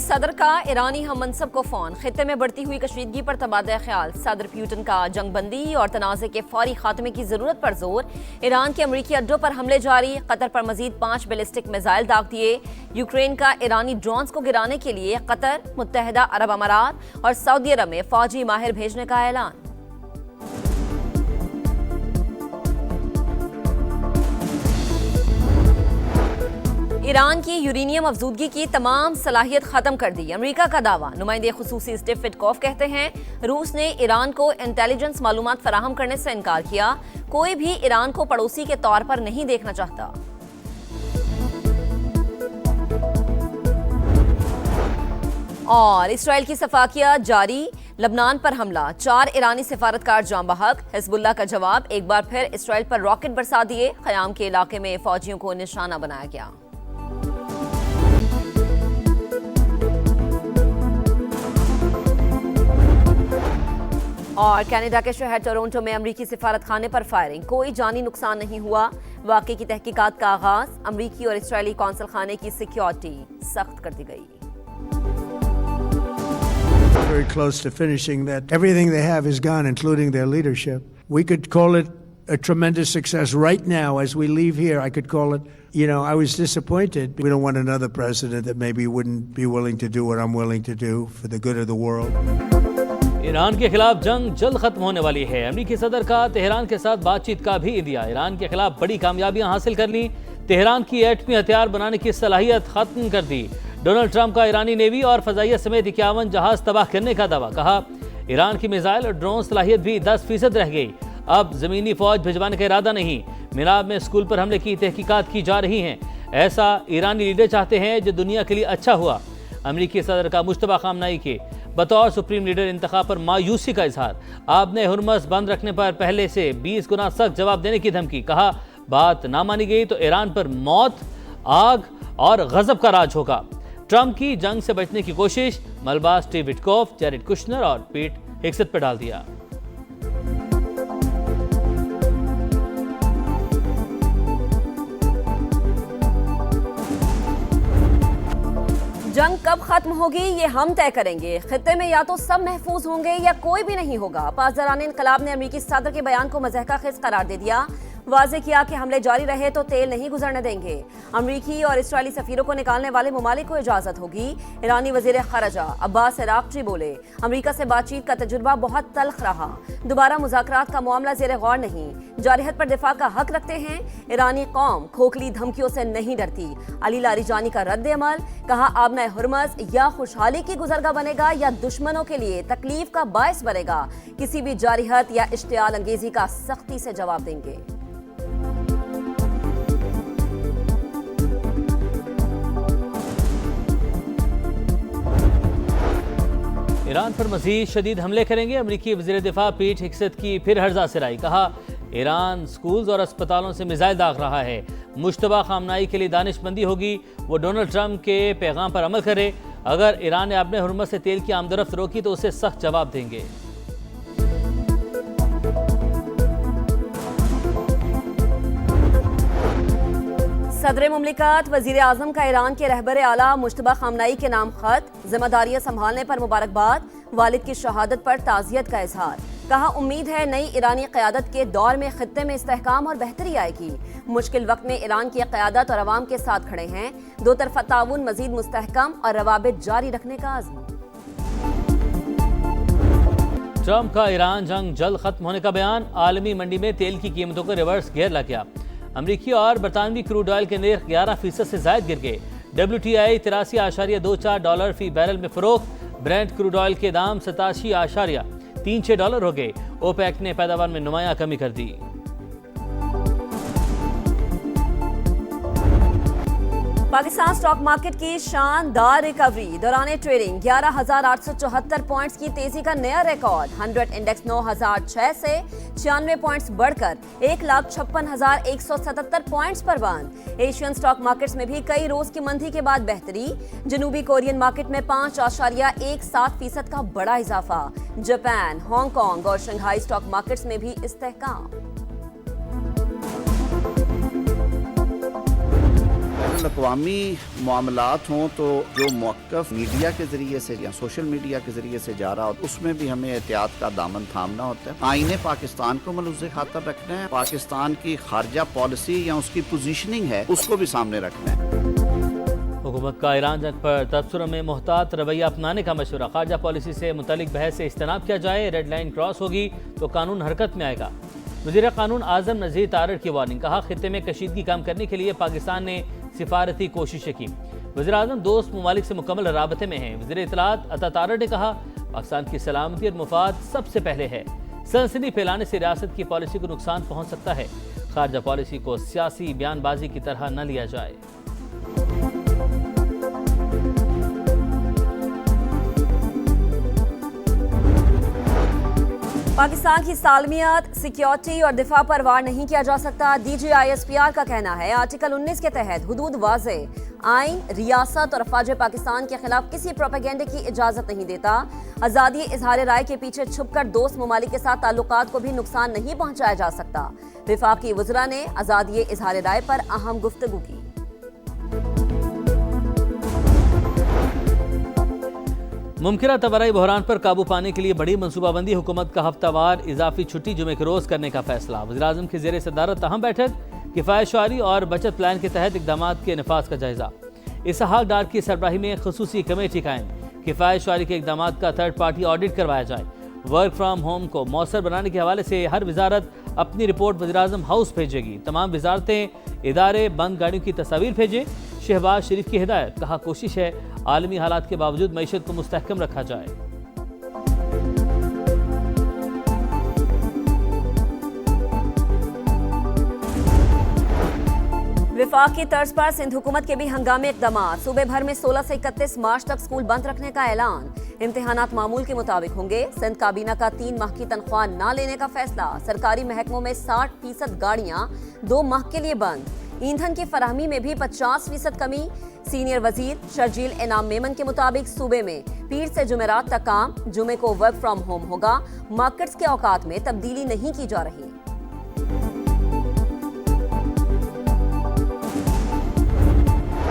सदर का ईरानी हम मनसब को फोन, खित्ते में बढ़ती हुई कशीदगी पर तबादला ख्याल। सदर पुतिन का जंगबंदी और तनाज़े के फौरी खात्मे की जरूरत पर जोर। ईरान के अमरीकी अड्डों पर हमले जारी, कतर पर मजीद 5 बैलिस्टिक मिसाइल दाग दिए। यूक्रेन का ईरानी ड्रोन्स को गिराने के लिए कतर, मुत्तहिदा अरब अमारात और सऊदी अरब में फौजी माहिर भेजने का ऐलान। ईरान की यूरेनियम अफजूदगी की तमाम सलाहियत खत्म कर दी, अमेरिका का दावा। नुमाइंदे खुसूसी स्टीव विटकॉफ कहते हैं रूस ने ईरान को इंटेलिजेंस मालूमात फराहम करने से इनकार किया। कोई भी ईरान को पड़ोसी के तौर पर नहीं देखना चाहता। और इसराइल की सफाकियात जारी, लबनान पर हमला, 4 ईरानी सिफारतकार जाम बहक। हिजबुल्लाह का जवाब, एक बार फिर इसराइल पर रॉकेट बरसा दिए। क़याम के इलाके में फौजियों को निशाना बनाया गया। और कनाडा के शहर टोरंटो में अमरीकी सिफारत खाने पर फायरिंग, कोई जानी नुकसान नहीं हुआ। वाक़े की तहकीकात का आगाज, अमरीकी और इसराइली कौंसल खाने की सिक्योरिटी सख्त कर दी गई। Very close to finishing that. Everything they have is gone, including their leadership. We could call it a tremendous success right now as we leave here. I could call it, I was disappointed. We don't want another president that maybe wouldn't be willing to do what I'm willing to do for the good of the world. Iran के खिलाफ जंग जल्द खत्म होने वाली है। अमेरिकी सदर का तेहरान के साथ बातचीत का भी इंदिया। ईरान के खिलाफ बड़ी कामयाबियां हासिल कर ली। तेहरान की एटमी हथियार बनाने की सलाहियत खत्म कर दी। डोनाल्ड ट्रंप का ईरानी नेवी और फजाइया समेत 51 जहाज तबाह करने का दावा। कहा ईरान की मिसाइल और ड्रोन सलाहियत भी 10% रह गई। अब जमीनी फौज भिजवाने का इरादा नहीं। मिनाब में स्कूल पर हमले की तहकीकात की जा रही हैं। ऐसा ईरानी लीडर चाहते हैं जो दुनिया के लिए अच्छा हुआ। अमरीकी सदर का मुश्तबा खामनाई के बतौर सुप्रीम लीडर इंतखाब पर मायूसी का इजहार। आपने हुर्मस बंद रखने पर पहले से 20 गुना सख्त जवाब देने की धमकी। कहा बात ना मानी गई तो ईरान पर मौत, आग और गजब का राज होगा। ट्रंप की जंग से बचने की कोशिश, मलबा स्टीव विटकॉफ, जैरेड कुशनर और पीट हेग्सेथ पर डाल दिया। जंग कब खत्म होगी ये हम तय करेंगे। खित्ते में या तो सब महफूज होंगे या कोई भी नहीं होगा। पासदारान इनकलाब ने अमेरिकी सदर के बयान को मज़हका-खेज़ करार दे दिया। वाज़े किया कि हमले जारी रहे तो तेल नहीं गुजरने देंगे। अमरीकी और इसराइली सफीरों को निकालने वाले ममालिक को इजाज़त होगी। ईरानी वज़ीर ख़ारजा अब्बास इराक़ची बोले अमरीका से बातचीत का तजुर्बा बहुत तल्ख रहा, दोबारा मुज़ाकरात का मामला ज़ेर गौर नहीं। जारहत पर दिफा का हक रखते हैं। ईरानी कौम खोखली धमकियों से नहीं डरती। अली लारीजानी का रद्द अमल, कहा आबना हुर्मस या खुशहाली की गुजरगा बनेगा या दुश्मनों के लिए तकलीफ का बायस बनेगा। किसी भी जारहत या इश्तियाल अंगेजी का सख्ती से जवाब देंगे। ईरान पर मजीद शदीद हमले करेंगे। अमरीकी वज़ीर दिफा पीट हेग्सेथ की फिर हर्जा सिराई। कहा ईरान स्कूल्स और अस्पतालों से मिसाइल दाग रहा है। मुश्तबा खामनाई के लिए दानिशमंदी होगी। वो डोनाल्ड ट्रंप के पैगाम पर अमल करे। अगर ईरान ने अपने हुर्मस से तेल की आमदरफ्त रोकी तो उसे सख्त जवाब देंगे। सदर मुमलिकत वजीर आजम का ईरान के रहबर आला मुश्तबा खामनाई के नाम खत, जिम्मेदारियां संभालने पर मुबारकबाद, वालिद की शहादत पर ताज़ियत का इजहार। कहा उम्मीद है नई ईरानी क़यादत के दौर में खित्ते में इस्तेहकाम और बेहतरी आएगी। मुश्किल वक्त में ईरान की क़यादत और अवाम के साथ खड़े हैं। दो तरफ़ा ताउन मजीद मुस्तहकम और रवाबित जारी रखने का आज़म। ट्रंप का ईरान जंग जल्द खत्म होने का बयान। आलमी मंडी में तेल की कीमतों को रिवर्स गियर लग गया। अमरीकी और बरतानवी क्रूड ऑयल के नर्ख 11% से जायद गिर गए। WTI $83.24 फी बैरल में फरोख्त। ब्रेंट क्रूड ऑयल के दाम $87.36 हो गए। ओपेक ने पैदावार में नुमाया कमी कर दी। पाकिस्तान स्टॉक मार्केट की शानदार रिकवरी, दौरान ट्रेडिंग 11,874 पॉइंट्स की तेजी का नया रिकॉर्ड। 100 इंडेक्स 9,006 से 96 पॉइंट्स बढ़कर 1,56,177 पॉइंट्स पर बंद। एशियन स्टॉक मार्केट्स में भी कई रोज की मंदी के बाद बेहतरी। जनूबी कोरियन मार्केट में 5.17% का बड़ा इजाफा। जापान, हांगकांग और शंघाई स्टॉक मार्केट्स में भी इस्तेहकाम। बैनुल-अक़वामी मामलात हों तो जो मौक़िफ़ मीडिया के ज़रिए से या सोशल मीडिया के ज़रिए से जा रहा हो उसमें भी हमें एहतियात का दामन थामना होता है। आईने पाकिस्तान को मलूज़ खातर रखना है, पाकिस्तान की खारजा पॉलिसी या उसकी पोजीशनिंग है उसको भी सामने रखना है। हुकूमत का ईरान जंग पर तबसरों में मुहतात रवैया अपनाने का मशवरा। खारजा पॉलिसी से मुतालिक बहस से इज्तनाब किया जाए, रेड लाइन क्रॉस होगी तो कानून हरकत में आएगा। वज़ीर कानून आज़म नज़ीर तारड़ की वार्निंग। कहा खित्ते में कशीदगी कम करने के लिए पाकिस्तान ने सिफारती कोशिशें की। वज़ीर आज़म दोस्त ममालिक से मुकम्मल राबते में हैं। वज़ीर इत्तलात अता तारड़ ने कहा पाकिस्तान की सलामती और मुफाद सबसे पहले है। सनसनी फैलाने से रियासत की पॉलिसी को नुकसान पहुँच सकता है। खारजा पॉलिसी को सियासी बयानबाजी की तरह न लिया जाए। पाकिस्तान की सालमियत, सिक्योरिटी और दिफा पर वार नहीं किया जा सकता। DGISPR का कहना है आर्टिकल 19 के तहत हुदूद वाज़े, आइन, रियासत और अफवाज पाकिस्तान के खिलाफ किसी प्रोपेगेंडे की इजाजत नहीं देता। आज़ादी इजहार राय के पीछे छुपकर दोस्त ममालिक के साथ ताल्लुकात को भी नुकसान नहीं पहुंचाया जा सकता। विफाकी वज़रा ने आज़ादी इजहार राय पर अहम गुफ्तगू की। मुमकिन तबाही बहरान पर काबू पाने के लिए बड़ी मनसूबाबंदी। हुकूमत का हफ्तावार इजाफी छुट्टी जुमे के रोज करने का फैसला। वज़ीर-ए-आज़म की ज़ेर सदारत अहम बैठक। किफ़ायत शुआरी और बचत प्लान के तहत इक़दाम के नफाज का जायजा। इसहाक डार की सरबराही में खसूसी कमेटी कायम। किफ़ायत शुआरी के इक़दाम का थर्ड पार्टी ऑडिट करवाया जाए। वर्क फ्राम होम को मौसर बनाने के हवाले से हर वजारत अपनी रिपोर्ट वज़ीर-ए-आज़म हाउस भेजेगी। तमाम वजारतें, इदारे बंद गाड़ियों की तस्वीर भेजें। शहबाज शरीफ की हिदायत। कहा कोशिश है आलमी हालात के बावजूद मईशत को मुस्तहकम रखा जाए। विफाक की तर्ज पर सिंध हुकूमत के भी हंगामी इक़दाम। सूबे भर में 16 से 31 मार्च तक स्कूल बंद रखने का ऐलान। इम्तिहानात मामूल के मुताबिक होंगे। सिंध काबीना का 3 माह की तनख्वाह न लेने का फैसला। सरकारी महकमों में 60% गाड़ियां 2 माह के लिए बंद। ईंधन की फराहमी में भी 50% कमी। सीनियर वजीर शर्जील इनाम मेमन के मुताबिक सूबे में पीर से जुमेरात तक काम, जुमे को वर्क फ्रॉम होम होगा। मार्केट्स के औकात में तब्दीली नहीं की जा रही।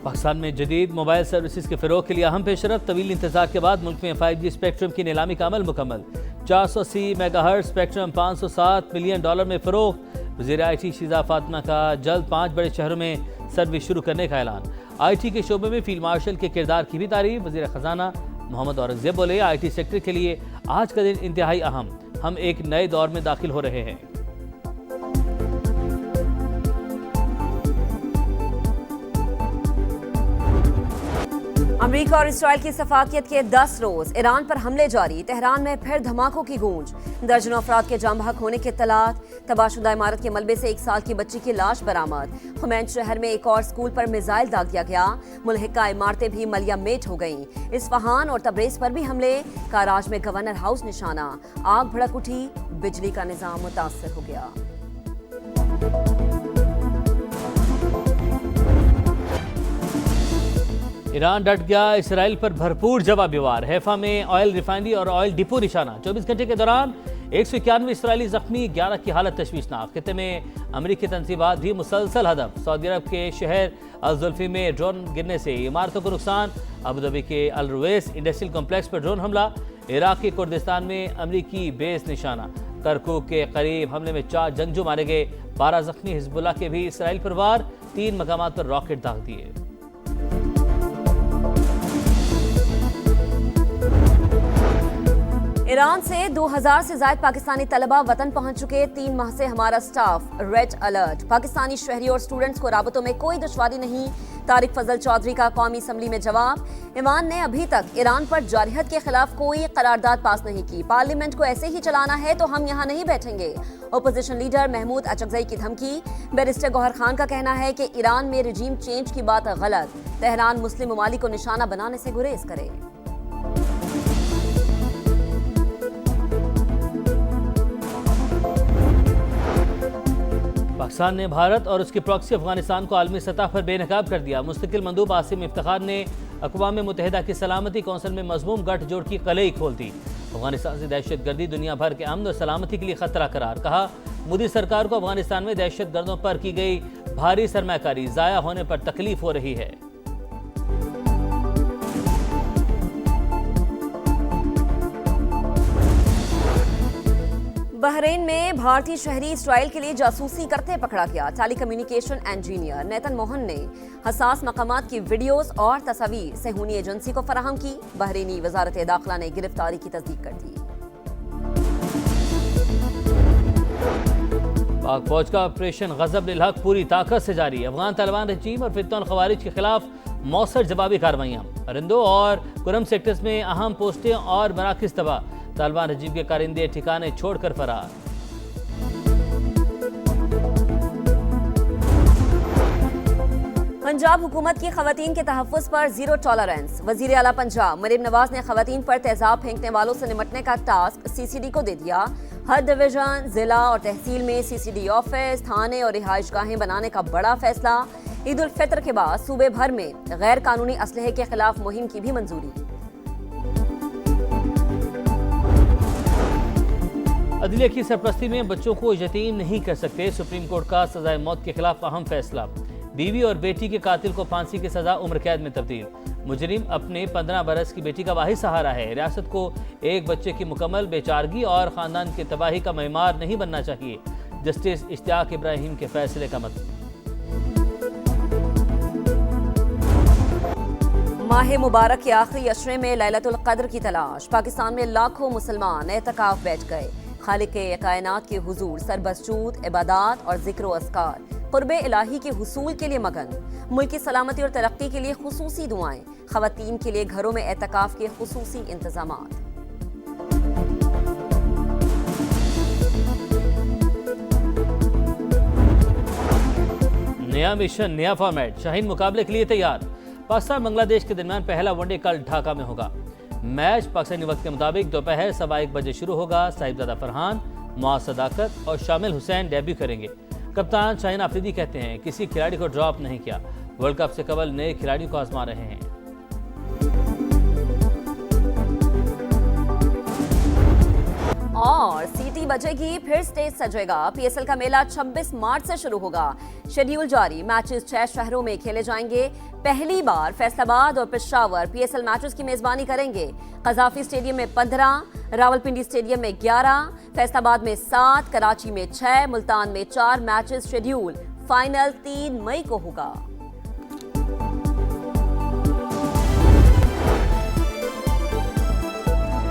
पाकिस्तान में जदीद मोबाइल सर्विसेज के फ़रोग़ के लिए अहम पेशरफ। तवील इंतजार के बाद मुल्क में 5G स्पेक्ट्रम की नीलामी का अमल मुकम्मल। 480 मेगाहर्ट्ज़ स्पेक्ट्रम $507 मिलियन में फ़रोग़। वज़ीर IT शीज़ा फातिमा का जल्द 5 बड़े शहरों में सर्विस शुरू करने का ऐलान। IT के शोबे में फील्ड मार्शल के किरदार की भी तारीफ। वज़ीर ख़जाना मोहम्मद औरंगज़ेब बोले IT सेक्टर के लिए आज का दिन इंतहाई अहम। हम एक नए दौर में दाखिल हो रहे हैं। अमेरिका और इसराइल की सफाकियत के 10 रोज। ईरान पर हमले जारी। तेहरान में फिर धमाकों की गूंज। दर्जनों अफराद के जाम बहक होने के इत्तलात। तबाहशुदा इमारत के मलबे से 1 साल की बच्ची की लाश बरामद। खुमैन शहर में एक और स्कूल पर मिसाइल दाग दिया गया। मुल्हिका इमारतें भी मलिया मेट हो गईं। इस्फहान और तब्रेज़ पर भी हमले। काराज में गवर्नर हाउस निशाना। आग भड़क उठी। बिजली का निजाम मुतासर हो गया। ईरान डट गया। इसराइल पर भरपूर जवाबी वार। हैफा में ऑयल रिफाइनरी और ऑयल डिपो निशाना। 24 घंटे के दौरान 191 इसराइली जख्मी, 11 की हालत तशवीशनाक। खित्ते में अमरीकी तंजीबात भी मुसलसल हदफ। सऊदी अरब के शहर अल-जुल्फी में ड्रोन गिरने से इमारतों को नुकसान। अबूधाबी के अल रुवैस इंडस्ट्रियल कॉम्प्लेक्स पर ड्रोन हमला। इराक के कुर्दिस्तान में अमरीकी बेस निशाना। करकुक के करीब हमले में 4 जंगजू मारे गए, 12 जख्मी। हिजबुल्लाह के भी इसराइल पर वार, 3 मकामात पर रॉकेट दाग दिए। ईरान से 2000 से ज्यादा पाकिस्तानी तलबा वतन पहुंच चुके। 3 माह से हमारा स्टाफ रेड अलर्ट। पाकिस्तानी शहरियों और स्टूडेंट्स को राबतों में कोई दुश्वारी नहीं। तारिक फजल चौधरी का कौमी असम्बली में जवाब। ईमान ने अभी तक ईरान पर जारहत के खिलाफ कोई करारदाद पास नहीं की। पार्लियामेंट को ऐसे ही चलाना है तो हम यहाँ नहीं बैठेंगे। ओपोजिशन लीडर महमूद अचकजई की धमकी। बैरिस्टर गौहर खान का कहना है कि ईरान में रिजीम चेंज की बात गलत। तेहरान मुस्लिम ममालिक को निशाना बनाने से गुरेज करे। पाकिस्तान ने भारत और उसकी प्रॉक्सी अफगानिस्तान को आलमी सतह पर बेनकाब कर दिया। मुस्तकिल मंदूब आसिम इफ्तिखार ने अक़वाम मुत्तहिदा की सलामती कौंसिल में मज़मूम गठजोड़ की कलई खोल दी। अफगानिस्तान से दहशतगर्दी दुनिया भर के अमन और सलामती के लिए खतरा करार। कहा मोदी सरकार को अफगानिस्तान में दहशत गर्दों पर की गई भारी सरमायाकारी जाया होने पर तकलीफ हो रही है। बहरीन में भारतीय शहरी इसराइल के लिए जासूसी करते पकड़ा गया। टेली कम्युनिकेशन इंजीनियर नेतन मोहन ने हसास मकामात की वीडियोस और तस्वीर सेहूनी एजेंसी को फराहम की। बहरीनी वजारत दाखिला ने गिरफ्तारी की तस्दीक कर दी। पाक फौज का ऑपरेशन गजब लिल हक पूरी ताकत से जारी। अफगान तालिबान रजीम और फितन खवारिज के खिलाफ मौसर जवाबी कार्रवाइयां। अरिंदो और कुरम सेक्टर्स में अहम पोस्टें और मराकज तबाह। तालिबान रजीम के कारिंदे ठिकाने छोड़कर फरार। पंजाब हुकूमत की खवातीन के तहफ़्फ़ुज़ पर जीरो टॉलरेंस। वज़ीर आला पंजाब मरीम नवाज ने खवातीन पर तेजाब फेंकने वालों से निपटने का टास्क सीसीडी को दे दिया। हर डिवीजन, जिला और तहसील में सीसीडी ऑफिस, थाने और रिहाइशगाहें बनाने का बड़ा फैसला। ईद उल फितर के बाद सूबे भर में गैर कानूनी असलहे के खिलाफ मुहिम की भी मंजूरी। अदलिया की सरपरस्ती में बच्चों को यतीम नहीं कर सकते। सुप्रीम कोर्ट का सजाए मौत के खिलाफ अहम फैसला। बीवी और बेटी के कातिल को फांसी की सजा उम्र कैद में तब्दील। मुजरिम अपने 15 बरस की बेटी का वाहिद सहारा है। रियासत को एक बच्चे की मुकम्मल बेचारगी और खानदान की तबाही का मेमार नहीं बनना चाहिए। जस्टिस इश्तियाक इब्राहिम के फैसले का मतलब। माह मुबारक के आखिरी अशरे में लैलतुल क़द्र की तलाश। पाकिस्तान में लाखों मुसलमान एतकाफ बैठ गए। खालिक़े कायनात के हुजूर सरबसजूद इबादात और जिक्र व अस्कार क़ुर्बे इलाही के हुसूल के लिए मगन। मुल्क की सलामती और तरक्की के लिए खुसूसी दुआएं। ख़वातीन के लिए घरों में एतकाफ के खुसूसी इंतज़ामात। नया मिशन, नया फॉर्मेट। शाहीन मुकाबले के लिए तैयार। पाकिस्तान बांग्लादेश के दरमियान पहला वनडे कल ढाका में होगा। मैच पाकिस्तानी वक्त के मुताबिक दोपहर 1:15 बजे शुरू होगा। साहिबजादा फरहान, मुआज़ सदाकत और शामिल हुसैन डेब्यू करेंगे। कप्तान शाहीन आफरीदी कहते हैं किसी खिलाड़ी को ड्रॉप नहीं किया। वर्ल्ड कप से कबल नए खिलाड़ियों को आजमा रहे हैं। और सीटी बजेगी, फिर स्टेज सजेगा। पीएसएल का मेला 26 मार्च से शुरू होगा। शेड्यूल जारी। मैचेस 6 शहरों में खेले जाएंगे। पहली बार फैसलाबाद और पेशावर पीएसएल मैचेस की मेजबानी करेंगे। कजाफी स्टेडियम में 15, रावलपिंडी स्टेडियम में 11, फैसलाबाद में 7, कराची में 6, मुल्तान में 4 मैचेस शेड्यूल। फाइनल 3 मई को होगा।